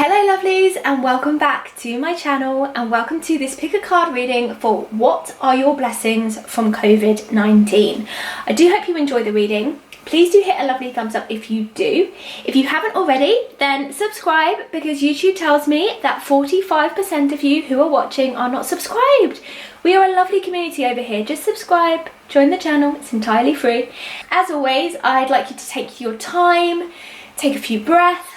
Hello lovelies, and welcome back to my channel, and welcome to this pick a card reading for what are your blessings from COVID-19. I do hope you enjoy the reading. Please do hit a lovely thumbs up if you do. If you haven't already, then subscribe, because YouTube tells me that 45% of you who are watching are not subscribed. We are a lovely community over here. Just subscribe, join the channel, it's entirely free. As always, I'd like you to take your time, take a few breaths,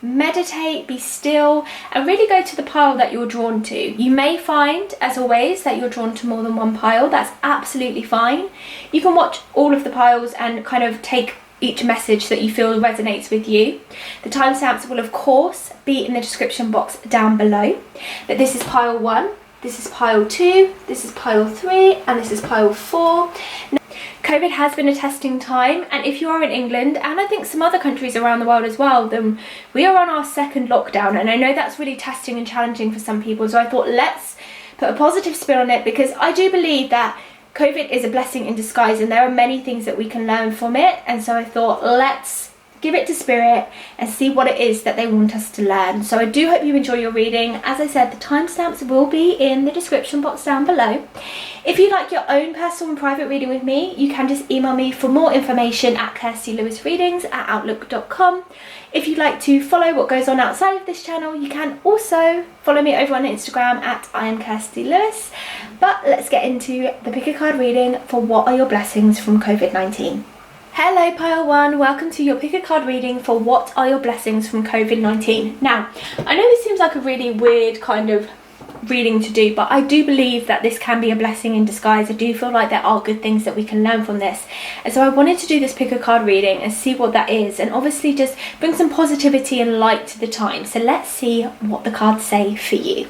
meditate, be still, and really go to the pile that you're drawn to. You may find, as always, that you're drawn to more than one pile. That's absolutely fine. You can watch all of the piles and kind of take each message that you feel resonates with you. The timestamps will of course be in the description box down below. But this is pile 1, this is pile 2, this is pile 3, and this is pile 4. COVID has been a testing time, and if you are in England, and I think some other countries around the world as well, then we are on our second lockdown, and I know that's really testing and challenging for some people, so I thought let's put a positive spin on it, because I do believe that COVID is a blessing in disguise and there are many things that we can learn from it, and so I thought let's give it to spirit and see what it is that they want us to learn. So I do hope you enjoy your reading. As I said, the timestamps will be in the description box down below. If you'd like your own personal and private reading with me, you can just email me for more information at kirstylewisreadings@outlook.com. If you'd like to follow what goes on outside of this channel, you can also follow me over on Instagram at I am Kirsty Lewis. But let's get into the pick a card reading for what are your blessings from COVID-19. Hello pile 1, welcome to your pick a card reading for what are your blessings from COVID-19. Now, I know this seems like a really weird kind of reading to do, but I do believe that this can be a blessing in disguise. I do feel like there are good things that we can learn from this, and so I wanted to do this pick a card reading and see what that is, and obviously just bring some positivity and light to the time. So let's see what the cards say for you.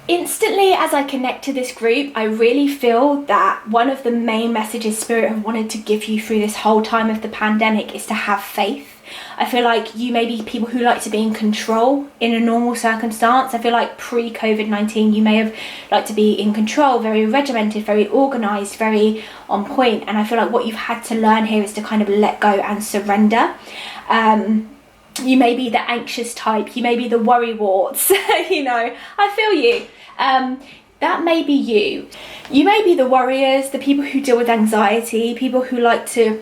Instantly, as I connect to this group, I really feel that one of the main messages Spirit have wanted to give you through this whole time of the pandemic is to have faith. I feel like you may be people who like to be in control in a normal circumstance. I feel like pre-COVID-19 you may have liked to be in control, very regimented, very organised, very on point, and I feel like what you've had to learn here is to kind of let go and surrender. You may be the anxious type, you may be the worry warts, you know, I feel you. That may be you. You may be the worriers, the people who deal with anxiety, people who like to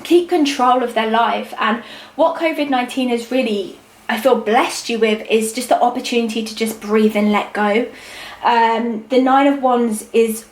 keep control of their life. And what COVID-19 has really, I feel, blessed you with is just the opportunity to just breathe and let go. The 9 of Wands is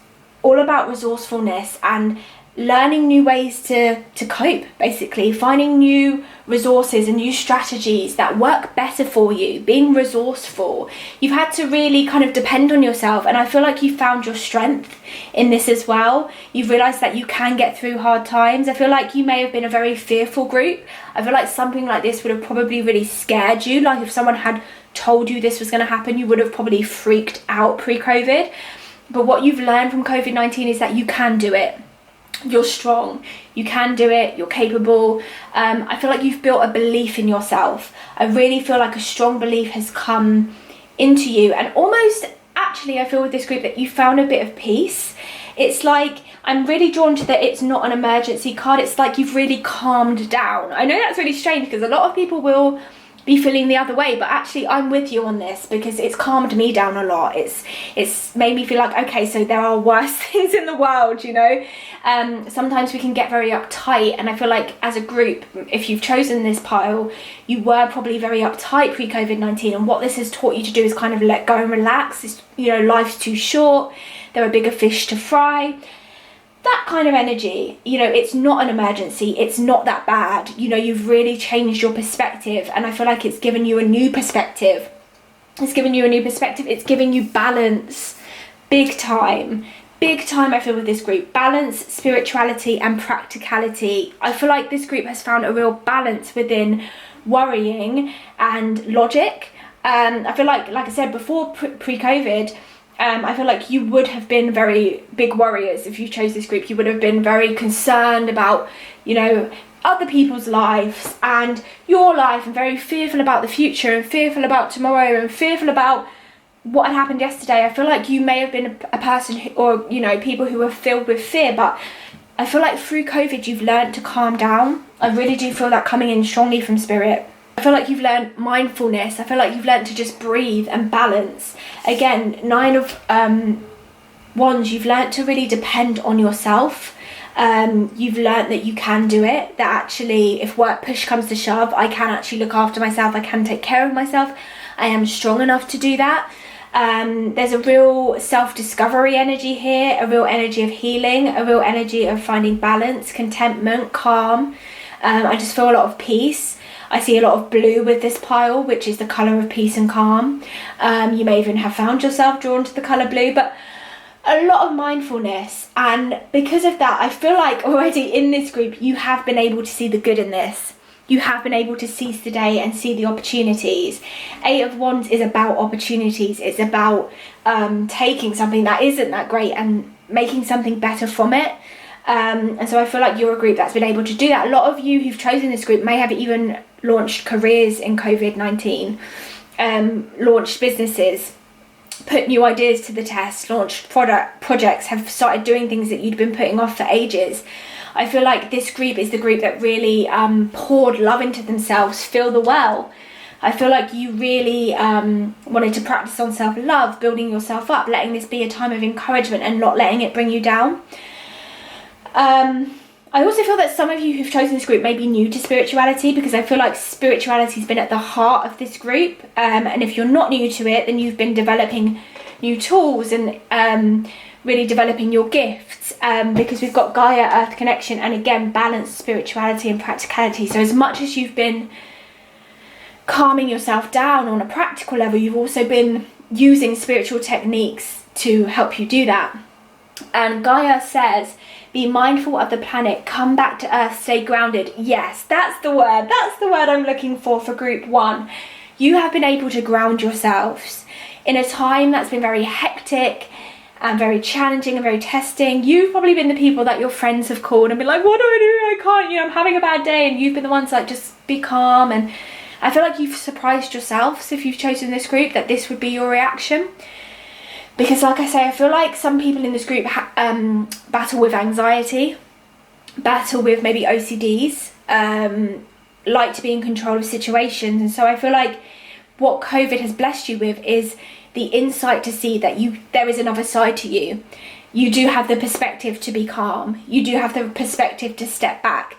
all about resourcefulness and learning new ways to cope, basically finding new resources and new strategies that work better for you, being resourceful. You've had to really kind of depend on yourself, and I feel like you found your strength in this as well. You've realized that you can get through hard times. I feel like you may have been a very fearful group. I feel like something like this would have probably really scared you. Like if someone had told you this was going to happen, you would have probably freaked out pre-COVID. But what you've learned from COVID-19 is that you can do it. You're strong, you can do it, you're capable. I feel like you've built a belief in yourself. I really feel like a strong belief has come into you, and almost actually I feel with this group that you found a bit of peace. It's like I'm really drawn to that it's not an emergency card. It's like you've really calmed down. I know that's really strange because a lot of people will be feeling the other way, but actually I'm with you on this because it's calmed me down a lot. It's made me feel like, okay, so there are worse things in the world, you know. Sometimes we can get very uptight, and I feel like as a group, if you've chosen this pile, you were probably very uptight pre-COVID-19, and what this has taught you to do is kind of let go and relax. It's, you know, life's too short, there are bigger fish to fry. That kind of energy, you know, it's not an emergency, it's not that bad, you know, you've really changed your perspective, and I feel like it's given you a new perspective. It's given you a new perspective, it's giving you balance, big time I feel with this group. Balance, spirituality and practicality. I feel like this group has found a real balance within worrying and logic. I feel like I said before, pre-COVID, I feel like you would have been very big worriers if you chose this group. You would have been very concerned about, you know, other people's lives and your life, and very fearful about the future and fearful about tomorrow and fearful about what had happened yesterday. I feel like you may have been a person who, or, you know, people who were filled with fear, but I feel like through COVID you've learned to calm down. I really do feel that coming in strongly from Spirit. I feel like you've learned mindfulness. I feel like you've learned to just breathe and balance. Again, 9 of Wands, you've learned to really depend on yourself. You've learned that you can do it, that actually if push comes to shove, I can actually look after myself, I can take care of myself, I am strong enough to do that. There's a real self-discovery energy here, a real energy of healing, a real energy of finding balance, contentment, calm. I just feel a lot of peace. I see a lot of blue with this pile, which is the colour of peace and calm. You may even have found yourself drawn to the colour blue, but a lot of mindfulness. And because of that, I feel like already in this group, you have been able to see the good in this. You have been able to seize the day and see the opportunities. 8 of Wands is about opportunities. It's about taking something that isn't that great and making something better from it. And so I feel like you're a group that's been able to do that. A lot of you who've chosen this group may have even launched careers in COVID-19, launched businesses, put new ideas to the test, launched projects, have started doing things that you'd been putting off for ages. I feel like this group is the group that really poured love into themselves, fill the well. I feel like you really wanted to practice on self-love, building yourself up, letting this be a time of encouragement and not letting it bring you down. I also feel that some of you who've chosen this group may be new to spirituality, because I feel like spirituality has been at the heart of this group. And if you're not new to it, then you've been developing new tools and really developing your gifts, because we've got Gaia, Earth connection, and again, balanced spirituality and practicality. So as much as you've been calming yourself down on a practical level, you've also been using spiritual techniques to help you do that. And Gaia says, be mindful of the planet, come back to Earth, stay grounded. Yes, that's the word I'm looking for group 1. You have been able to ground yourselves in a time that's been very hectic and very challenging and very testing. You've probably been the people that your friends have called and been like, what do I do? I can't, I'm having a bad day. And you've been the ones like, just be calm. And I feel like you've surprised yourselves if you've chosen this group, that this would be your reaction. Because like I say, I feel like some people in this group battle with anxiety, battle with maybe OCDs, like to be in control of situations. And so I feel like what COVID has blessed you with is the insight to see that there is another side to you. You do have the perspective to be calm. You do have the perspective to step back.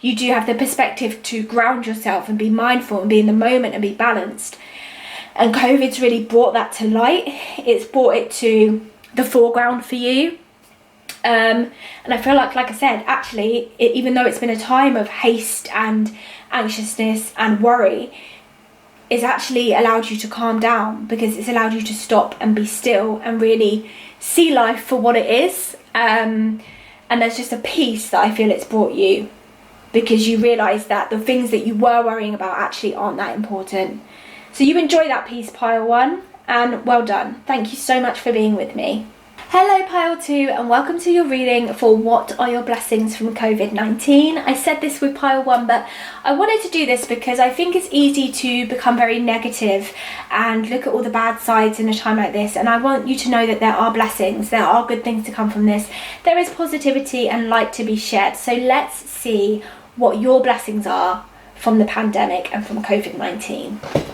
You do have the perspective to ground yourself and be mindful and be in the moment and be balanced. And COVID's really brought that to light. It's brought it to the foreground for you. And I feel like I said, actually, even though it's been a time of haste and anxiousness and worry, it's actually allowed you to calm down, because it's allowed you to stop and be still and really see life for what it is. And there's just a peace that I feel it's brought you, because you realise that the things that you were worrying about actually aren't that important. So you enjoy that piece, Pile 1, and well done. Thank you so much for being with me. Hello Pile 2, and welcome to your reading for What Are Your Blessings from COVID-19. I said this with Pile 1, but I wanted to do this because I think it's easy to become very negative and look at all the bad sides in a time like this, and I want you to know that there are blessings, there are good things to come from this. There is positivity and light to be shared. So let's see what your blessings are from the pandemic and from COVID-19.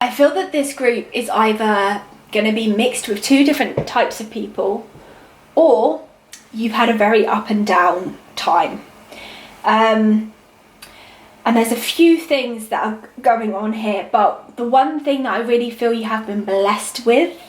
I feel that this group is either going to be mixed with 2 different types of people, or you've had a very up and down time. And there's a few things that are going on here, but the one thing that I really feel you have been blessed with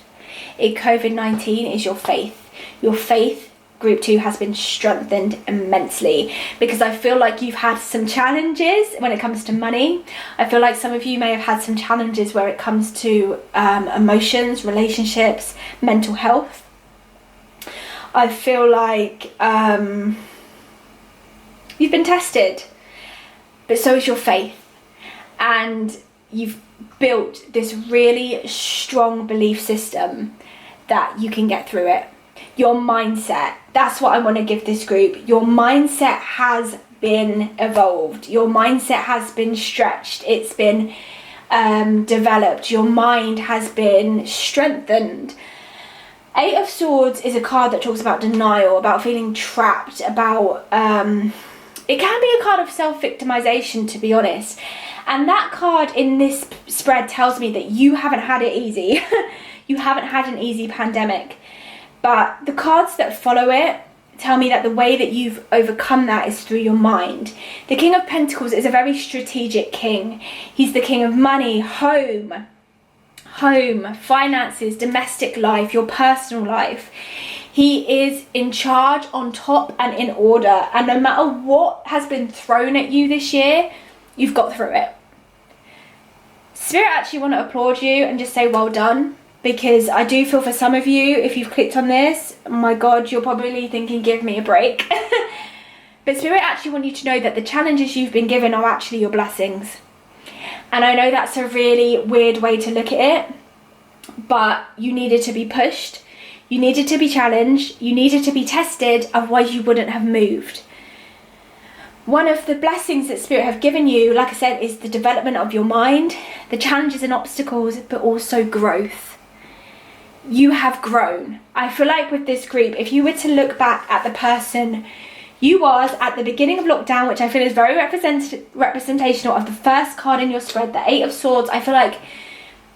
in COVID-19 is your faith. Your faith group 2 has been strengthened immensely, because I feel like you've had some challenges when it comes to money. I feel like some of you may have had some challenges where it comes to emotions, relationships, mental health. I feel like you've been tested, but so is your faith, and you've built this really strong belief system that you can get through it. Your mindset, that's what I want to give this group. Your mindset has been evolved. Your mindset has been stretched. It's been developed. Your mind has been strengthened. 8 of Swords is a card that talks about denial, about feeling trapped, about it can be a card of self-victimization, to be honest. And that card in this spread tells me that you haven't had it easy. You haven't had an easy pandemic. But the cards that follow it tell me that the way that you've overcome that is through your mind. The King of Pentacles is a very strategic king. He's the king of money, home, finances, domestic life, your personal life. He is in charge, on top, and in order. And no matter what has been thrown at you this year, you've got through it. Spirit actually want to applaud you and just say well done, because I do feel for some of you, if you've clicked on this, oh my God, you're probably thinking, give me a break. But Spirit actually want you to know that the challenges you've been given are actually your blessings. And I know that's a really weird way to look at it, but you needed to be pushed, you needed to be challenged, you needed to be tested, otherwise you wouldn't have moved. One of the blessings that Spirit have given you, like I said, is the development of your mind, the challenges and obstacles, but also growth. You have grown. I feel like with this group, if you were to look back at the person you was at the beginning of lockdown, which I feel is very representational of the first card in your spread, the 8 of Swords, I feel like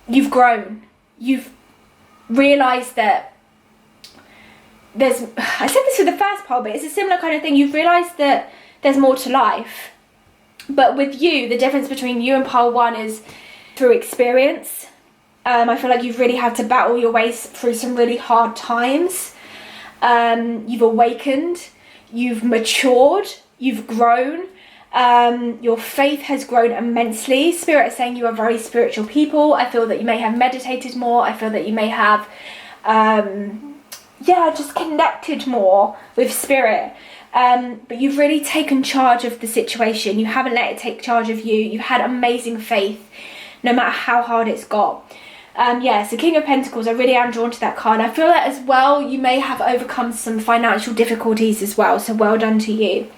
you've grown. You've realised that I said this with the first pole, but it's a similar kind of thing. You've realised that there's more to life. But with you, the difference between you and pole 1 is through experience. I feel like you've really had to battle your way through some really hard times. You've awakened, you've matured, you've grown. Your faith has grown immensely. Spirit is saying you are very spiritual people. I feel that you may have meditated more. I feel that you may have, just connected more with Spirit. But you've really taken charge of the situation. You haven't let it take charge of you. You've had amazing faith, no matter how hard it's got. So King of Pentacles, I really am drawn to that card. I feel that as well, you may have overcome some financial difficulties as well, so well done to you.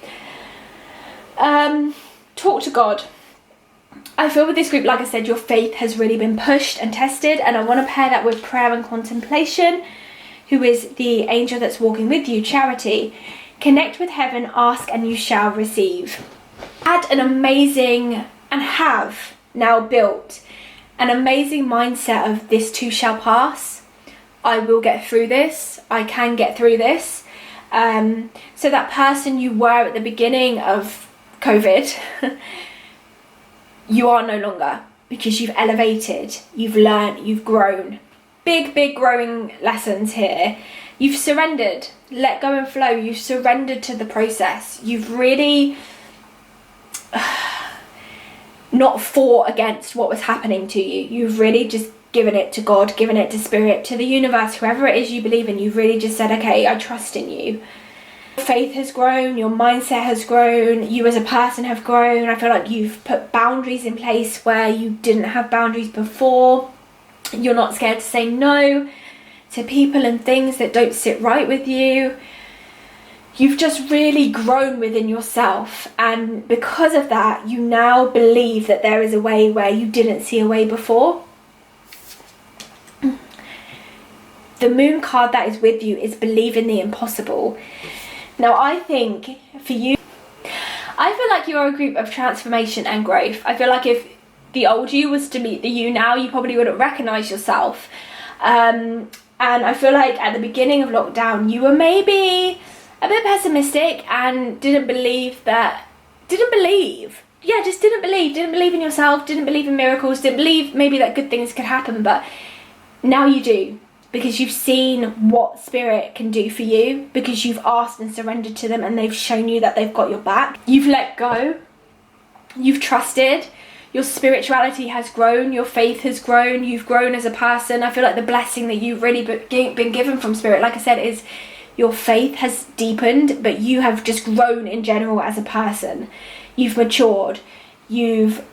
Talk to God. I feel with this group, like I said, your faith has really been pushed and tested, and I want to pair that with prayer and contemplation, who is the angel that's walking with you, Charity. Connect with heaven, ask and you shall receive. Had an amazing, and have now built an amazing mindset of this too shall pass. I will get through this. I can get through this. So that person you were at the beginning of COVID, you are no longer, because you've elevated, you've learned, you've grown. Big growing lessons here. You've surrendered, let go and flow. You've surrendered to the process. You've really not fought against what was happening to you. You've really just given it to God, given it to Spirit, to the universe, whoever it is you believe in. You've really just said, okay, I trust in you. Faith has grown, your mindset has grown, you as a person have grown. I feel like you've put boundaries in place where you didn't have boundaries before. You're not scared to say no to people and things that don't sit right with you. You've just really grown within yourself, and because of that, you now believe that there is a way where you didn't see a way before. The moon card that is with you is believe in the impossible. Now, I think for you, I feel like you're a group of transformation and growth. I feel like if the old you was to meet the you now, you probably wouldn't recognise yourself. And I feel like at the beginning of lockdown, you were maybe a bit pessimistic and didn't believe in yourself, didn't believe in miracles, didn't believe maybe that good things could happen, but now you do. because you've seen what Spirit can do for you, because you've asked and surrendered to them and they've shown you that they've got your back. You've let go, you've trusted, your spirituality has grown, your faith has grown, you've grown as a person. I feel like the blessing that you've really been given from Spirit, like I said, is your faith has deepened, but you have just grown in general as a person. You've matured, you've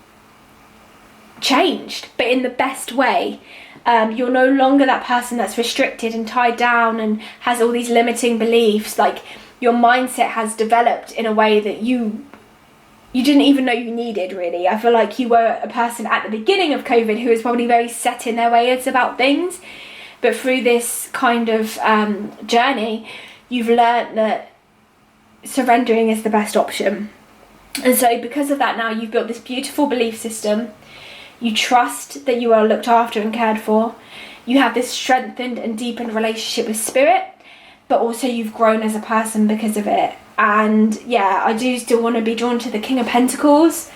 changed, but in the best way. You're no longer that person that's restricted and tied down and has all these limiting beliefs. Like, your mindset has developed in a way that you didn't even know you needed, really. I feel like you were a person at the beginning of COVID who was probably very set in their ways about things, but through this kind of journey, you've learned that surrendering is the best option. And so because of that, now you've built this beautiful belief system. You trust that you are looked after and cared for. You have this strengthened and deepened relationship with Spirit, but also you've grown as a person because of it. And yeah, I do still want to be drawn to the King of Pentacles,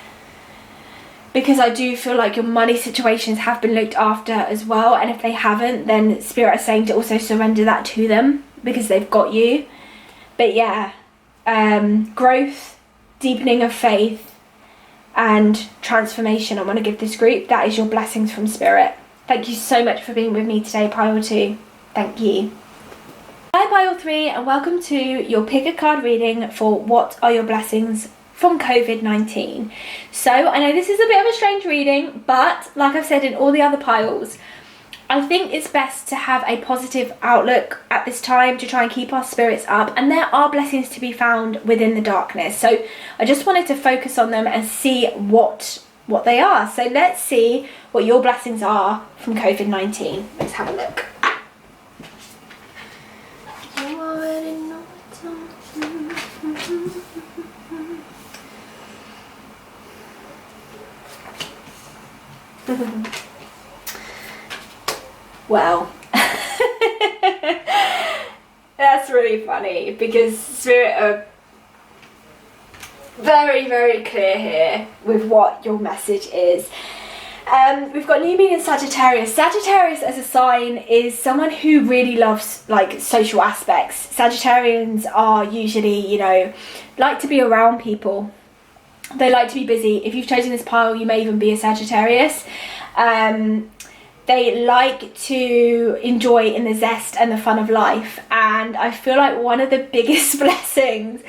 because I do feel like your money situations have been looked after as well. And if they haven't, then Spirit is saying to also surrender that to them, because they've got you. But yeah, growth, deepening of faith, and transformation I want to give this group. That is your blessings from Spirit. Thank you so much for being with me today, Pile 2. Thank you. Hi Pile 3, and welcome to your pick a card reading for what are your blessings from COVID-19. So I know this is a bit of a strange reading, but like I've said in all the other piles, I think it's best to have a positive outlook at this time to try and keep our spirits up, and there are blessings to be found within the darkness. So I just wanted to focus on them and see what they are. So let's see what your blessings are from COVID-19. Let's have a look. You already know it's Well, that's really funny, because Spirit are very, very clear here with what your message is. We've got new moon in Sagittarius. Sagittarius as a sign is someone who really loves like social aspects. Sagittarians are usually, you know, like to be around people. They like to be busy. If you've chosen this pile, you may even be a Sagittarius. They like to enjoy in the zest and the fun of life, and I feel like one of the biggest blessings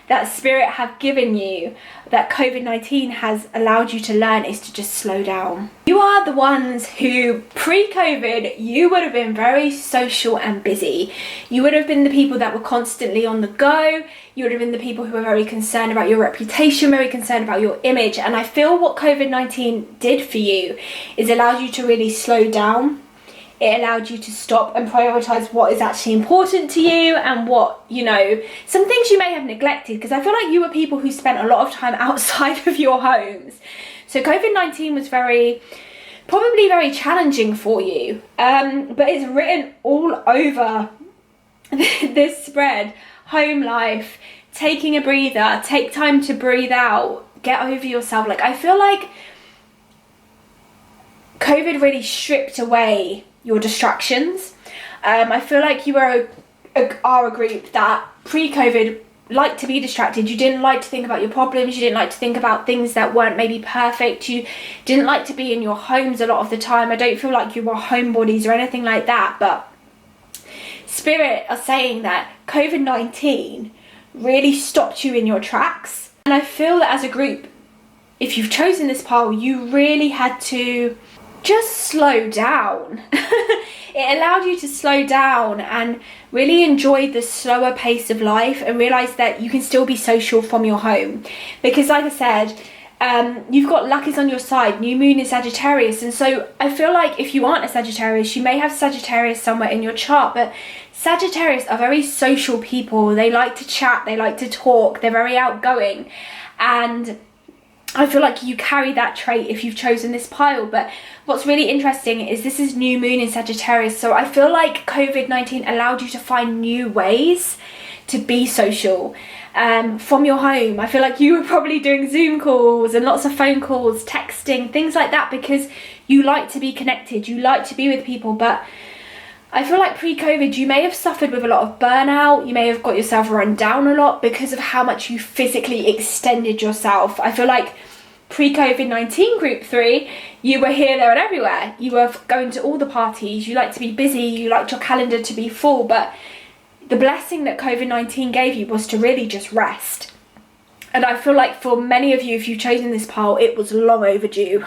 that Spirit have given you, that COVID-19 has allowed you to learn, is to just slow down. You are the ones who, pre-COVID, you would have been very social and busy. You would have been the people that were constantly on the go. You would have been the people who were very concerned about your reputation, very concerned about your image. And I feel what COVID-19 did for you is allowed you to really slow down. It allowed you to stop and prioritize what is actually important to you, and what, you know, some things you may have neglected, because I feel like you were people who spent a lot of time outside of your homes. So COVID-19 was probably very challenging for you, but it's written all over this spread. Home life, taking a breather, take time to breathe out, get over yourself. Like, I feel like COVID really stripped away your distractions. I feel like you are a group that pre-COVID liked to be distracted. You didn't like to think about your problems. You didn't like to think about things that weren't maybe perfect. You didn't like to be in your homes a lot of the time. I don't feel like you were homebodies or anything like that, but Spirit are saying that COVID-19 really stopped you in your tracks. And I feel that as a group, if you've chosen this pile, you really had to just slow down. It allowed you to slow down and really enjoy the slower pace of life, and realize that you can still be social from your home. Because like I said, you've got luck is on your side, new moon in Sagittarius, and so I feel like if you aren't a Sagittarius, you may have Sagittarius somewhere in your chart, but Sagittarius are very social people. They like to chat, they like to talk, they're very outgoing, and I feel like you carry that trait if you've chosen this pile. But what's really interesting is this is new moon in Sagittarius, so I feel like COVID-19 allowed you to find new ways to be social from your home. I feel like you were probably doing Zoom calls and lots of phone calls, texting, things like that, because you like to be connected, you like to be with people. But I feel like pre-COVID, you may have suffered with a lot of burnout. You may have got yourself run down a lot because of how much you physically extended yourself. I feel like pre-COVID-19 group 3, you were here, there and everywhere. You were going to all the parties. You liked to be busy. You liked your calendar to be full. But the blessing that COVID-19 gave you was to really just rest. And I feel like for many of you, if you've chosen this pole, it was long overdue.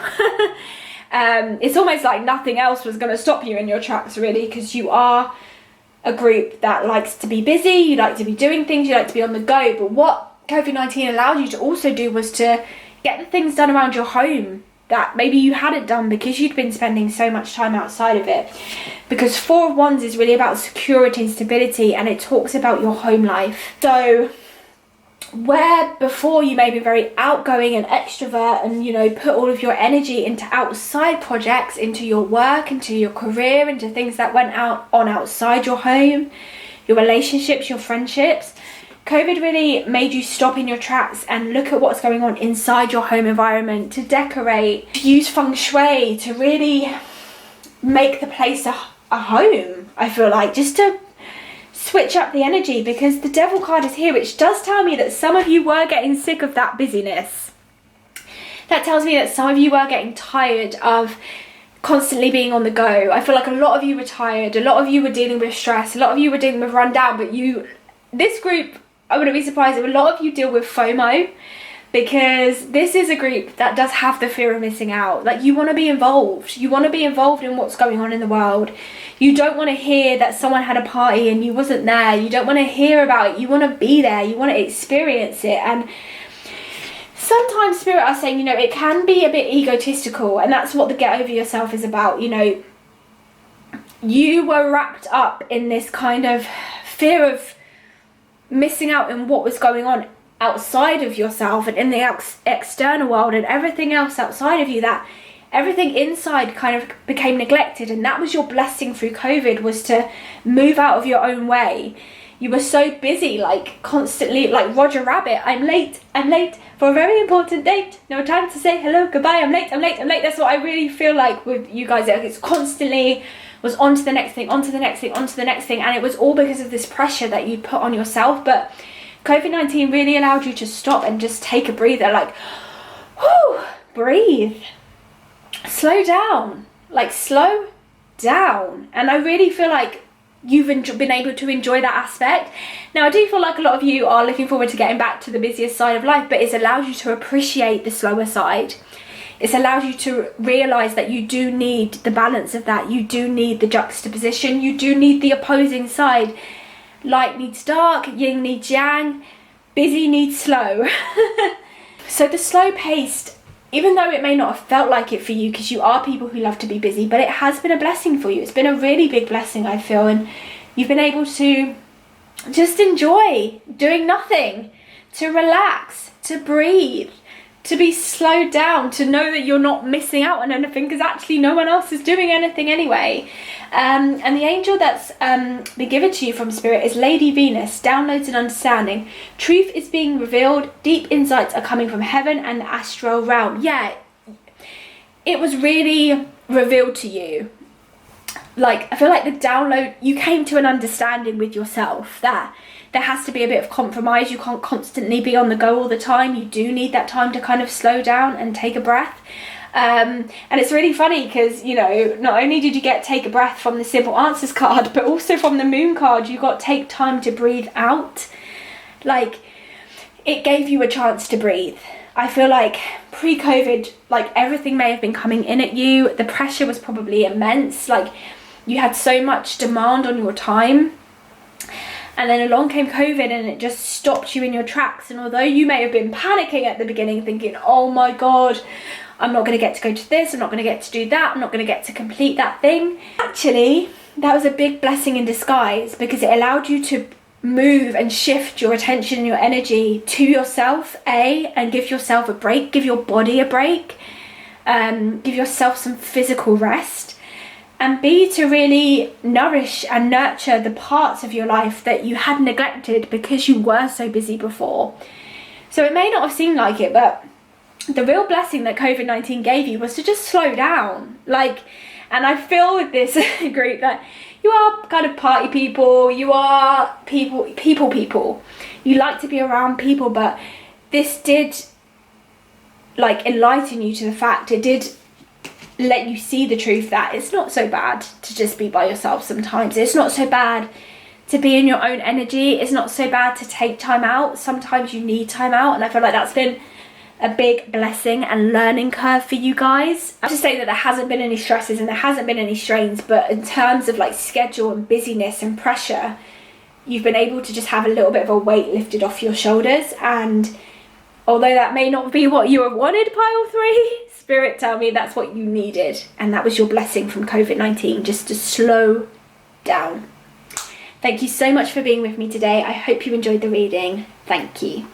It's almost like nothing else was going to stop you in your tracks, really, because you are a group that likes to be busy, you like to be doing things, you like to be on the go. But what COVID-19 allowed you to also do was to get the things done around your home that maybe you hadn't done because you'd been spending so much time outside of it. Because 4 of Wands is really about security and stability, and it talks about your home life. So where before you may be very outgoing and extrovert and, you know, put all of your energy into outside projects, into your work, into your career, into things that went on outside your home, your relationships, your friendships, COVID really made you stop in your tracks and look at what's going on inside your home environment, to decorate, to use feng shui, to really make the place a home, I feel like, just to switch up the energy, because the Devil card is here, which does tell me that some of you were getting sick of that busyness. That tells me that some of you were getting tired of constantly being on the go. I feel like a lot of you were tired, a lot of you were dealing with stress, a lot of you were dealing with rundown, but this group, I wouldn't be surprised if a lot of you deal with FOMO, because this is a group that does have the fear of missing out. Like, you want to be involved. You want to be involved in what's going on in the world. You don't want to hear that someone had a party and you wasn't there. You don't want to hear about it. You want to be there. You want to experience it. And sometimes Spirit are saying, you know, it can be a bit egotistical, and that's what the Get Over Yourself is about. You know, you were wrapped up in this kind of fear of missing out on what was going on outside of yourself and in the external world, and everything else outside of you, that everything inside kind of became neglected. And that was your blessing through COVID, was to move out of your own way. You were so busy, like constantly, like Roger Rabbit, I'm late for a very important date, no time to say hello, goodbye, I'm late. That's what I really feel like with you guys. It's constantly was on to the next thing, on to the next thing, on to the next thing, and it was all because of this pressure that you put on yourself. But COVID-19 really allowed you to stop and just take a breather, like, whew, breathe, slow down, like slow down. And I really feel like you've been able to enjoy that aspect. Now, I do feel like a lot of you are looking forward to getting back to the busiest side of life, but it's allowed you to appreciate the slower side. It's allowed you to realise that you do need the balance of that. You do need the juxtaposition. You do need the opposing side. Light needs dark, yin needs yang, busy needs slow. So the slow paced, even though it may not have felt like it for you, because you are people who love to be busy, but it has been a blessing for you. It's been a really big blessing, I feel, and you've been able to just enjoy doing nothing, to relax, to breathe, to be slowed down, to know that you're not missing out on anything, because actually no one else is doing anything anyway. And the angel that's been given to you from Spirit is Lady Venus, downloads and understanding. Truth is being revealed, deep insights are coming from heaven and the astral realm. Yeah, it was really revealed to you. Like, I feel like the download, you came to an understanding with yourself that there has to be a bit of compromise. You can't constantly be on the go all the time. You do need that time to kind of slow down and take a breath. And it's really funny because, you know, not only did you get take a breath from the Simple Answers card, but also from the Moon card, you got take time to breathe out. Like, it gave you a chance to breathe. I feel like pre-COVID, like, everything may have been coming in at you. The pressure was probably immense. Like, you had so much demand on your time. And then along came COVID and it just stopped you in your tracks. And although you may have been panicking at the beginning, thinking, oh my God, I'm not going to get to go to this, I'm not going to get to do that, I'm not going to get to complete that thing. Actually, that was a big blessing in disguise, because it allowed you to move and shift your attention and your energy to yourself, and give yourself a break, give your body a break, give yourself some physical rest, and B, to really nourish and nurture the parts of your life that you had neglected because you were so busy before. So it may not have seemed like it, but the real blessing that COVID-19 gave you was to just slow down. Like, and I feel with this group that you are kind of party people, you are people. You like to be around people, but this did like enlighten you to the fact, it did let you see the truth that it's not so bad to just be by yourself sometimes. It's not so bad to be in your own energy. It's not so bad to take time out. Sometimes you need time out, and I feel like that's been a big blessing and learning curve for you guys. I have to say that there hasn't been any stresses and there hasn't been any strains, but in terms of like schedule and busyness and pressure, you've been able to just have a little bit of a weight lifted off your shoulders. And although that may not be what you have wanted, pile 3, Spirit tell me that's what you needed, and that was your blessing from COVID-19, just to slow down. Thank you so much for being with me today. I hope you enjoyed the reading. Thank you.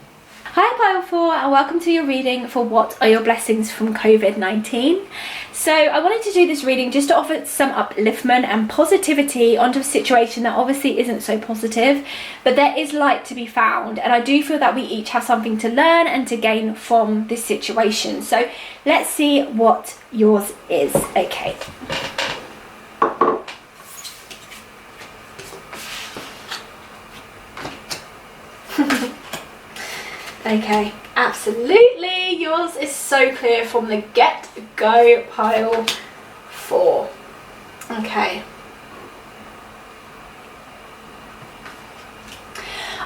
Hi pile 4, and welcome to your reading for what are your blessings from COVID-19. So I wanted to do this reading just to offer some upliftment and positivity onto a situation that obviously isn't so positive, but there is light to be found, and I do feel that we each have something to learn and to gain from this situation. So let's see what yours is. Okay. Okay, absolutely, yours is so clear from the get-go, pile 4. Okay.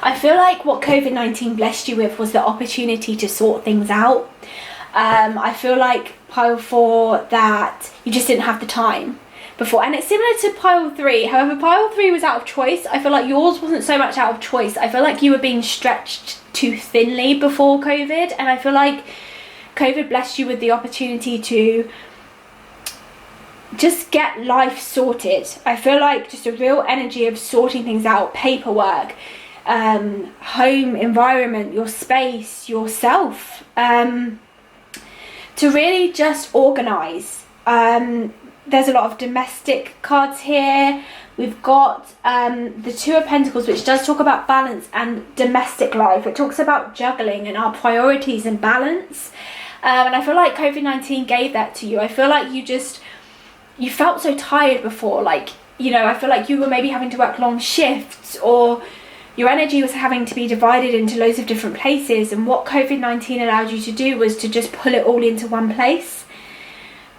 I feel like what COVID-19 blessed you with was the opportunity to sort things out. I feel like pile 4 that you just didn't have the time before, and it's similar to pile 3. However, pile 3 was out of choice. I feel like yours wasn't so much out of choice. I feel like you were being stretched too thinly before COVID, and I feel like COVID blessed you with the opportunity to just get life sorted. I feel like just a real energy of sorting things out, paperwork, home environment, your space, yourself, to really just organize. There's a lot of domestic cards here. We've got the 2 of Pentacles, which does talk about balance and domestic life. It talks about juggling and our priorities and balance. And I feel like COVID-19 gave that to you. I feel like you felt so tired before. Like, you know, I feel like you were maybe having to work long shifts, or your energy was having to be divided into loads of different places. And what COVID-19 allowed you to do was to just pull it all into one place,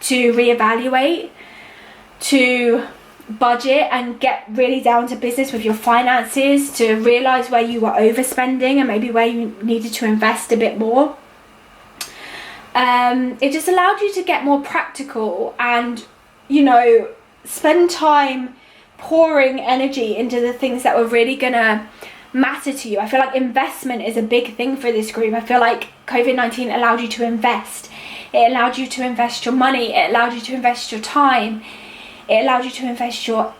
to reevaluate, to budget and get really down to business with your finances, to realize where you were overspending and maybe where you needed to invest a bit more. It just allowed you to get more practical and, you know, spend time pouring energy into the things that were really gonna matter to you. I feel like investment is a big thing for this group. I feel like COVID-19 allowed you to invest. It allowed you to invest your money. It allowed you to invest your time. It allowed you to invest your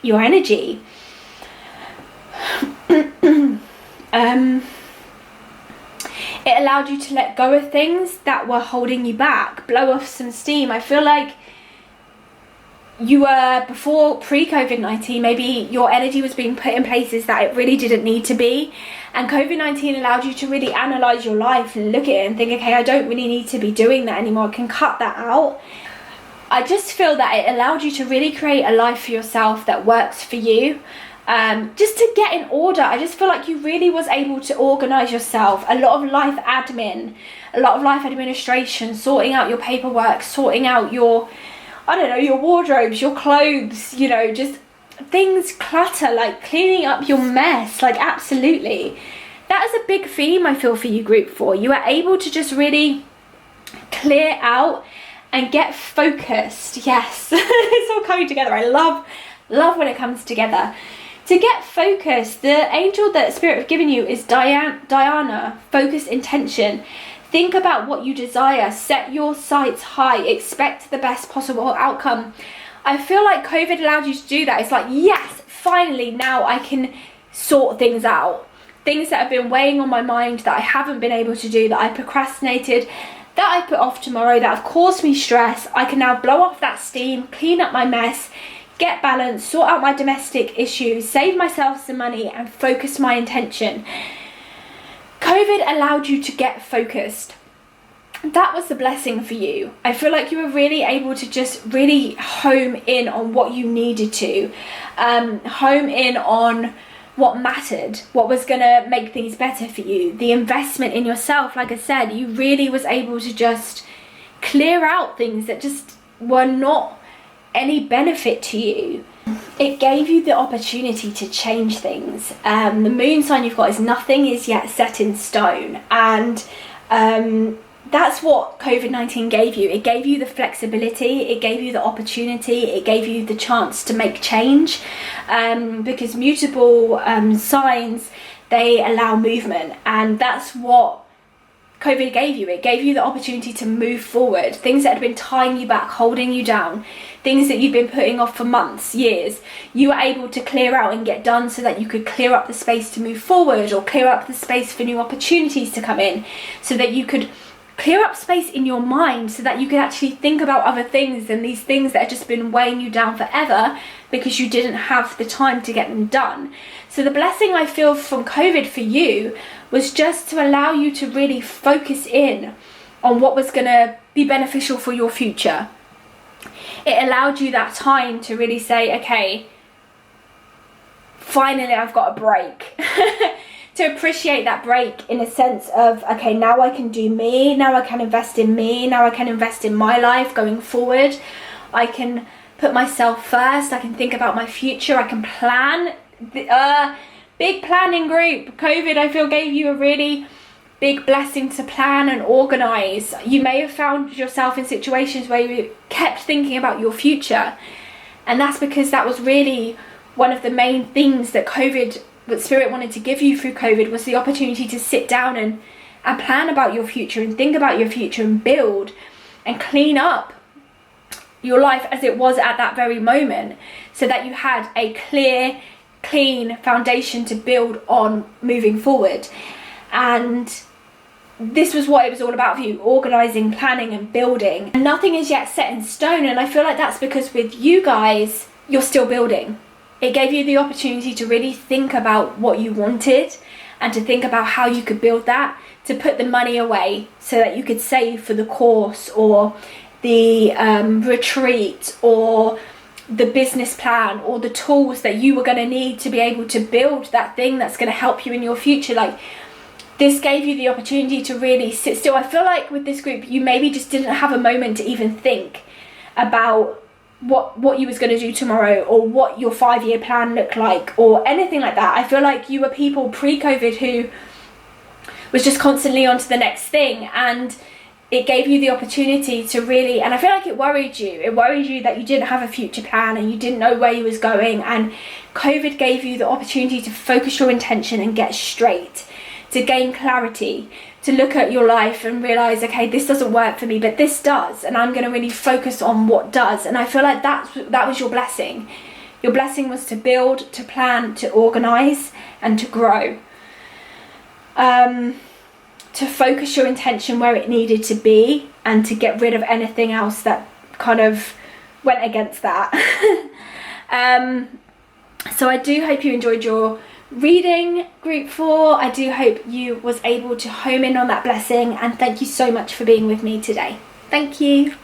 energy. It allowed you to let go of things that were holding you back, blow off some steam. I feel like you were, before pre-COVID-19, maybe your energy was being put in places that it really didn't need to be. And COVID-19 allowed you to really analyze your life and look at it and think, okay, I don't really need to be doing that anymore. I can cut that out. I just feel that it allowed you to really create a life for yourself that works for you. Just to get in order. I just feel like you really was able to organize yourself. A lot of life admin, a lot of life administration, sorting out your paperwork, sorting out your, I don't know, your wardrobes, your clothes, you know, just things clutter, like cleaning up your mess, like absolutely. That is a big theme I feel for you, group 4. You are able to just really clear out and get focused. Yes, it's all coming together. I love when it comes together. To get focused, the angel that Spirit have given you is Diana, focused intention. Think about what you desire, set your sights high, expect the best possible outcome. I feel like COVID allowed you to do that. It's like, yes, finally now I can sort things out. Things that have been weighing on my mind that I haven't been able to do, that I procrastinated, that I put off tomorrow, that have caused me stress. I can now blow off that steam, clean up my mess, get balance, sort out my domestic issues, save myself some money and focus my intention. COVID allowed you to get focused. that was the blessing for you. I feel like you were really able to just really home in on what you needed to, home in on what mattered, what was going to make things better for you, the investment in yourself. Like I said, you really was able to just clear out things that just were not any benefit to you. It gave you the opportunity to change things. The moon sign you've got is nothing is yet set in stone, and that's what COVID-19 gave you. It gave you the flexibility, it gave you the opportunity, it gave you the chance to make change, because mutable signs, they allow movement, and that's what COVID gave you. It gave you the opportunity to move forward. Things that had been tying you back, holding you down, things that you've been putting off for months, years, you were able to clear out and get done so that you could clear up the space to move forward, or clear up the space for new opportunities to come in, so that you could clear up space in your mind so that you could actually think about other things than these things that have just been weighing you down forever because you didn't have the time to get them done. So the blessing I feel from COVID for you was just to allow you to really focus in on what was going to be beneficial for your future. It allowed you that time to really say, okay, finally I've got a break. To appreciate that break in a sense of, okay, now I can do me, now I can invest in me, now I can invest in my life going forward. I can put myself first, I can think about my future, I can plan. Big planning group. COVID, I feel, gave you a really big blessing to plan and organise. You may have found yourself in situations where you kept thinking about your future, and that's because that was really one of the main things that COVID, what Spirit wanted to give you through COVID, was the opportunity to sit down and plan about your future and think about your future and build and clean up your life as it was at that very moment, so that you had a clear, clean foundation to build on moving forward. And this was what it was all about for you: organising, planning and building. And nothing is yet set in stone, and I feel like that's because with you guys, you're still building. It gave you the opportunity to really think about what you wanted and to think about how you could build that, to put the money away so that you could save for the course or the retreat or the business plan or the tools that you were going to need to be able to build that thing that's going to help you in your future. Like, this gave you the opportunity to really sit still. I feel like with this group, you maybe just didn't have a moment to even think about what you was going to do tomorrow, or what your 5-year plan looked like, or anything like that. I feel like you were people pre-COVID who was just constantly on to the next thing, and it gave you the opportunity to really, and I feel like it worried you that you didn't have a future plan and you didn't know where you was going, and COVID gave you the opportunity to focus your intention and get straight, to gain clarity, to look at your life and realize, okay, this doesn't work for me, but this does, and I'm going to really focus on what does. And I feel like that was your blessing. Your blessing was to build, to plan, to organize and to grow, to focus your intention where it needed to be, and to get rid of anything else that kind of went against that. So I do hope you enjoyed your reading, group 4. I do hope you was able to home in on that blessing, and thank you so much for being with me today. Thank you.